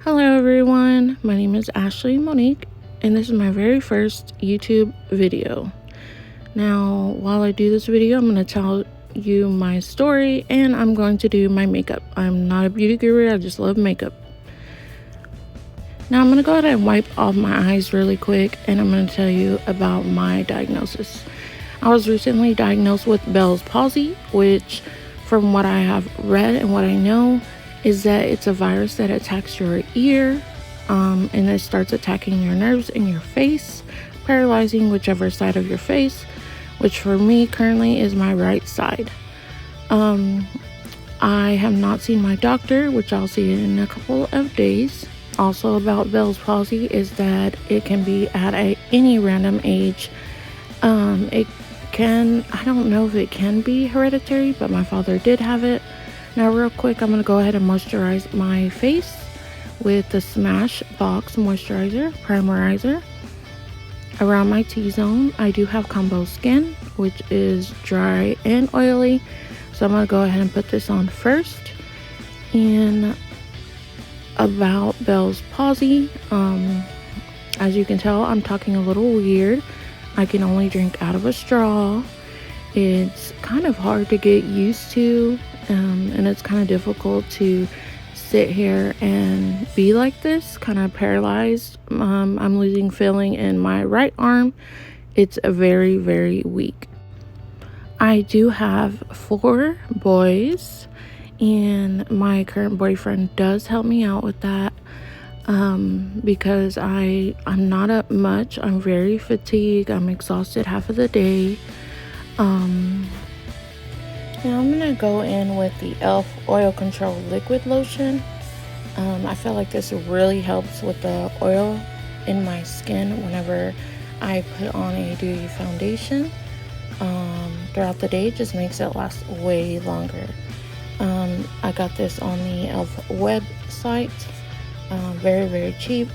Hello everyone, my name is Ashley Monique and this is my very first YouTube video. Now while I do this video, I'm going to tell you my story and I'm going to do my makeup. I'm not a beauty guru, I just love makeup. Now I'm going to go ahead and wipe off my eyes really quick and I'm going to tell you about my diagnosis. I was recently diagnosed with Bell's palsy, which from what I have read and what I know is that it's a virus that attacks your ear and it starts attacking your nerves in your face, paralyzing whichever side of your face, which for me currently is my right side. I have not seen my doctor, which I'll see in a couple of days. Also about Bell's palsy is that it can be at any random age. I don't know if it can be hereditary, but my father did have it. Now real quick, I'm going to go ahead and moisturize my face with the Smashbox moisturizer, primerizer. Around my T-zone, I do have combo skin, which is dry and oily. So I'm going to go ahead and put this on first. And about Bell's palsy, as you can tell, I'm talking a little weird. I can only drink out of a straw. It's kind of hard to get used to. And it's kind of difficult to sit here and be like this, kind of paralyzed. I'm losing feeling in my right arm. It's very, very weak. I do have 4 boys, and my current boyfriend does help me out with that because I'm not up much. I'm very fatigued. I'm exhausted half of the day. Now I'm going to go in with the E.L.F. Oil Control Liquid Lotion. I feel like this really helps with the oil in my skin whenever I put on a dewy foundation. Throughout the day, it just makes it last way longer. I got this on the E.L.F. website. Very, very cheap.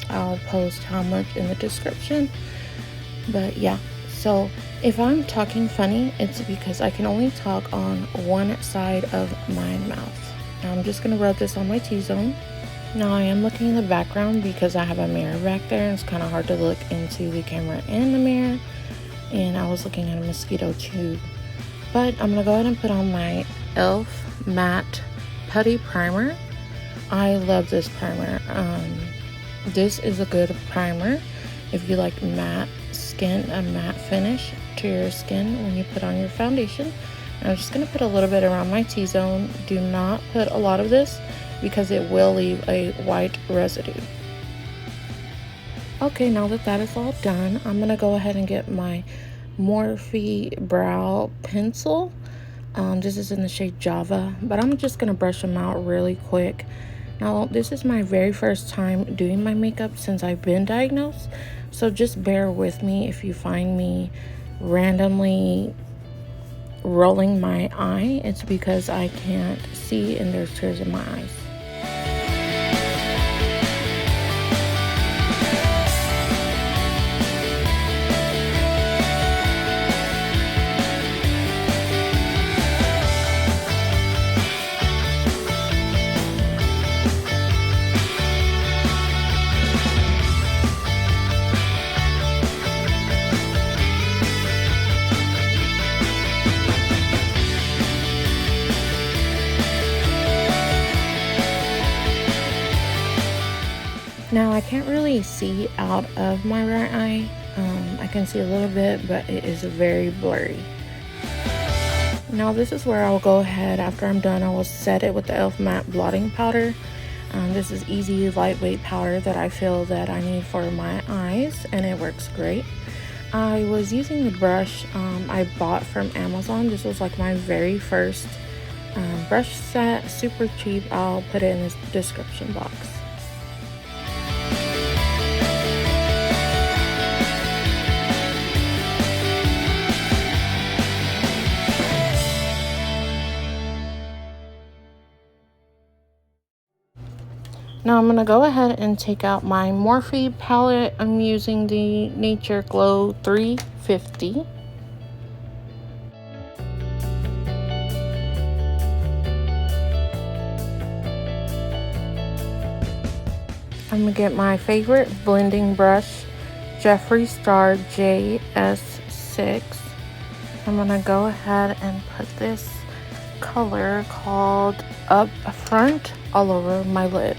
I'll post how much in the description. But yeah, so if I'm talking funny, it's because I can only talk on one side of my mouth. Now I'm just going to rub this on my T-zone. Now I am looking in the background because I have a mirror back there. It's kind of hard to look into the camera and the mirror. And I was looking at a mosquito tube. But I'm going to go ahead and put on my E.L.F. Matte Putty Primer. I love this primer. This is a good primer if you like matte skin, a matte finish to your skin when you put on your foundation. And I'm just going to put a little bit around my T-zone. Do not put a lot of this because it will leave a white residue. Okay, now that that is all done, I'm going to go ahead and get my Morphe brow pencil. This is in the shade Java, but I'm just going to brush them out really quick. Now, this is my very first time doing my makeup since I've been diagnosed, so just bear with me if you find me randomly rolling my eye. It's because I can't see and there's tears in my eyes. Now I can't really see out of my right eye. I can see a little bit, but it is very blurry. Now this is where I'll go ahead, after I'm done, I will set it with the E.L.F. matte blotting powder. This is easy, lightweight powder that I feel that I need for my eyes, and it works great. I was using the brush I bought from Amazon. This was like my very first brush set, super cheap. I'll put it in the description box. Now I'm going to go ahead and take out my Morphe palette. I'm using the Nature Glow 350. I'm going to get my favorite blending brush, Jeffree Star JS6. I'm going to go ahead and put this color called Up Front all over my lid.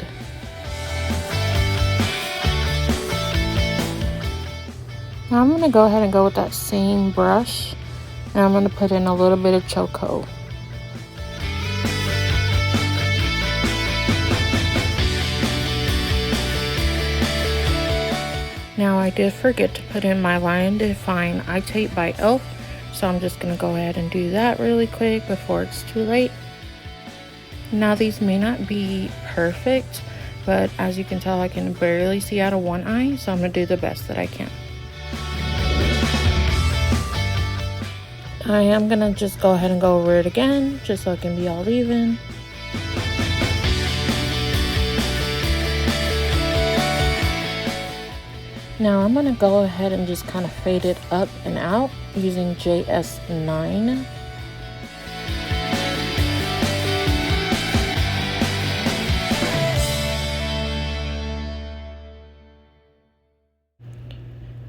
Now I'm going to go ahead and go with that same brush, and I'm going to put in a little bit of choco. Now I did forget to put in my Line Define Eye Tape by E.L.F. So I'm just going to go ahead and do that really quick before it's too late. Now these may not be perfect, but as you can tell I can barely see out of one eye, so I'm going to do the best that I can. I am going to just go ahead and go over it again, just so it can be all even. Now I'm going to go ahead and just kind of fade it up and out using JS9.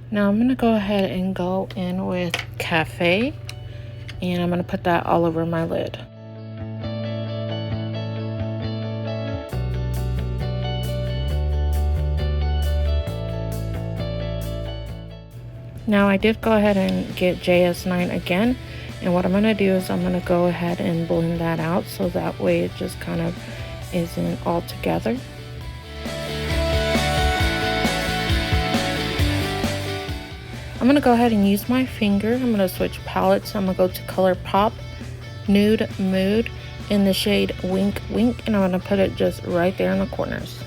Now I'm going to go ahead and go in with Cafe, and I'm going to put that all over my lid. Now I did go ahead and get JS9 again, and what I'm going to do is I'm going to go ahead and blend that out so that way it just kind of isn't all together. I'm going to go ahead and use my finger. I'm going to switch palettes. I'm going to go to Colourpop Nude Mood in the shade Wink Wink, and I'm going to put it just right there in the corners.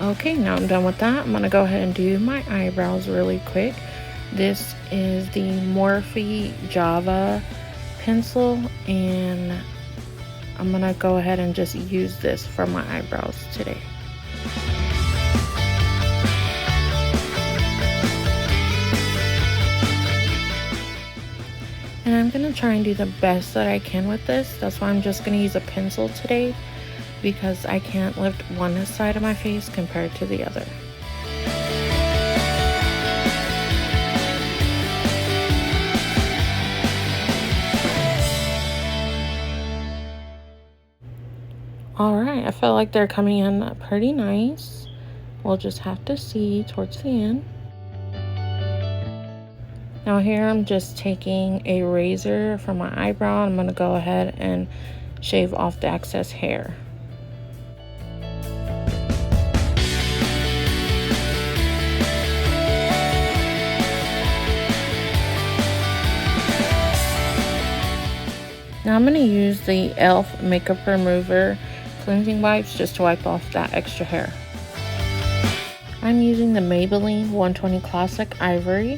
Okay, now I'm done with that. I'm going to go ahead and do my eyebrows really quick. This is the Morphe Java pencil, and I'm going to go ahead and just use this for my eyebrows today. And I'm going to try and do the best that I can with this. That's why I'm just going to use a pencil today, because I can't lift one side of my face compared to the other. Alright, I feel like they're coming in pretty nice. We'll just have to see towards the end. Now here I'm just taking a razor from my eyebrow. I'm going to go ahead and shave off the excess hair. Now I'm going to use the E.L.F. makeup remover cleansing wipes just to wipe off that extra hair. I'm using the Maybelline 120 Classic Ivory.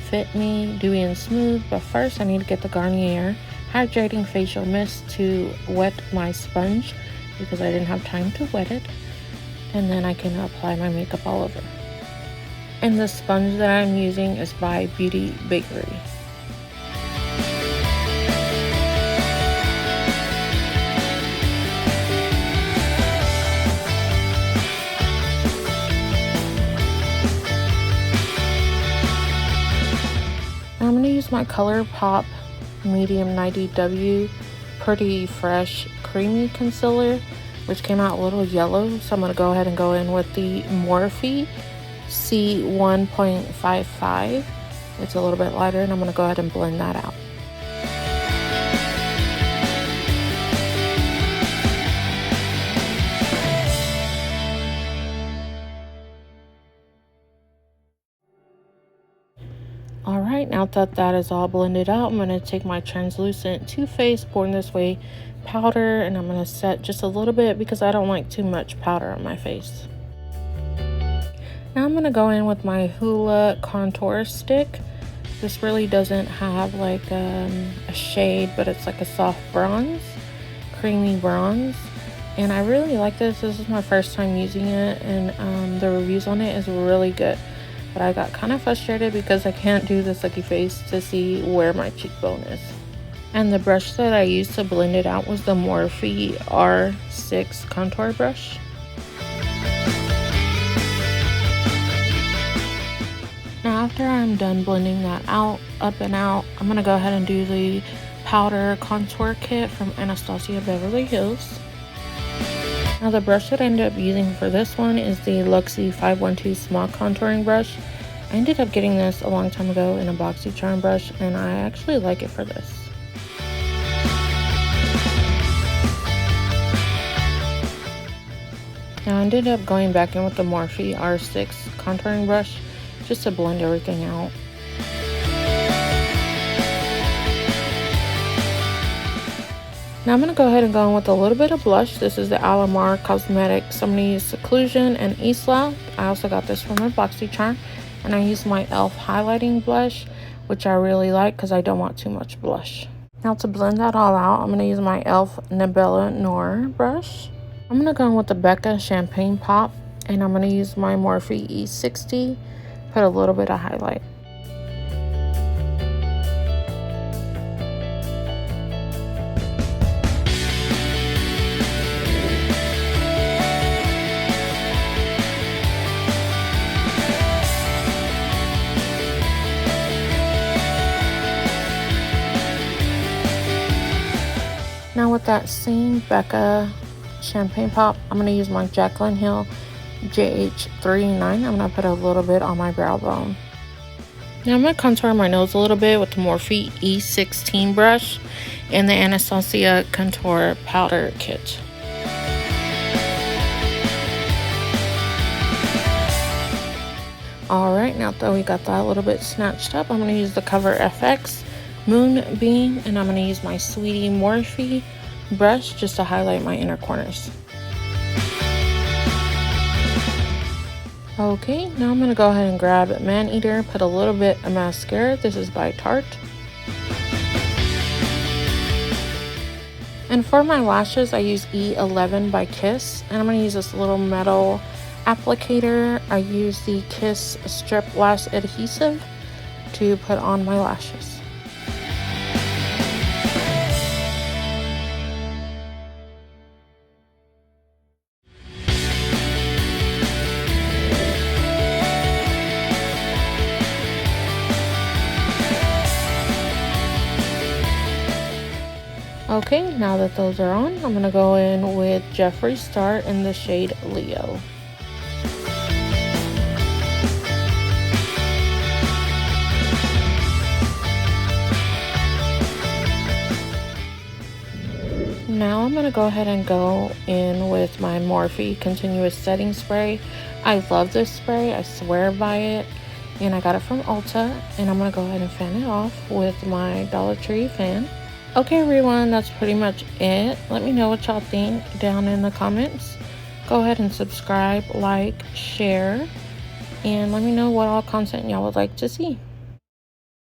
Fit Me, Dewy and Smooth, but first I need to get the Garnier Hydrating Facial Mist to wet my sponge because I didn't have time to wet it. And then I can apply my makeup all over. And the sponge that I'm using is by Bakerie. I'm going to use my Colourpop Medium 90W Pretty Fresh Creamy Concealer, which came out a little yellow. So I'm going to go ahead and go in with the Morphe C1.55. It's a little bit lighter, and I'm going to go ahead and blend that out. Alright, now that is all blended out, I'm going to take my translucent Too Faced Born This Way powder, and I'm going to set just a little bit because I don't like too much powder on my face. Now I'm going to go in with my Hoola contour stick. This really doesn't have like a shade, but it's like a soft bronze, creamy bronze. And I really like this. This is my first time using it, and the reviews on it is really good. but I got kind of frustrated because I can't do this lucky face to see where my cheekbone is. And the brush that I used to blend it out was the Morphe R6 contour brush. Now after I'm done blending that out, up and out, I'm going to go ahead and do the powder contour kit from Anastasia Beverly Hills. Now the brush that I ended up using for this one is the Luxie 512 Small Contouring Brush. I ended up getting this a long time ago in a BoxyCharm brush, and I actually like it for this. Now I ended up going back in with the Morphe R6 contouring brush just to blend everything out. Now I'm going to go ahead and go in with a little bit of blush. This is the Alamar Cosmetics Somebody's Seclusion and E.L.F. I also got this from a BoxyCharm, and I use my E.L.F. highlighting blush, which I really like because I don't want too much blush. Now to blend that all out, I'm going to use my E.L.F. Nebula Noir brush. I'm going to go in with the Becca Champagne Pop, and I'm going to use my Morphe E60, put a little bit of highlight. Now with that same Becca Champagne Pop, I'm going to use my Jaclyn Hill JH39. I'm going to put a little bit on my brow bone. Now I'm going to contour my nose a little bit with the Morphe E16 brush and the Anastasia Contour Powder Kit. Alright, now that we got that a little bit snatched up, I'm going to use the Cover FX Moonbeam, and I'm going to use my Sweetie Morphe brush just to highlight my inner corners. Okay, now I'm going to go ahead and grab Maneater, put a little bit of mascara. This is by Tarte. And for my lashes, I use E11 by Kiss, and I'm going to use this little metal applicator. I use the Kiss Strip Lash Adhesive to put on my lashes. Okay, now that those are on, I'm going to go in with Jeffree Star in the shade Leo. Now I'm going to go ahead and go in with my Morphe Continuous Setting Spray. I love this spray, I swear by it, and I got it from Ulta, and I'm going to go ahead and fan it off with my Dollar Tree fan. Okay everyone, that's pretty much it. Let me know what y'all think down in the comments. Go ahead and subscribe, like, share, and let me know what all content y'all would like to see.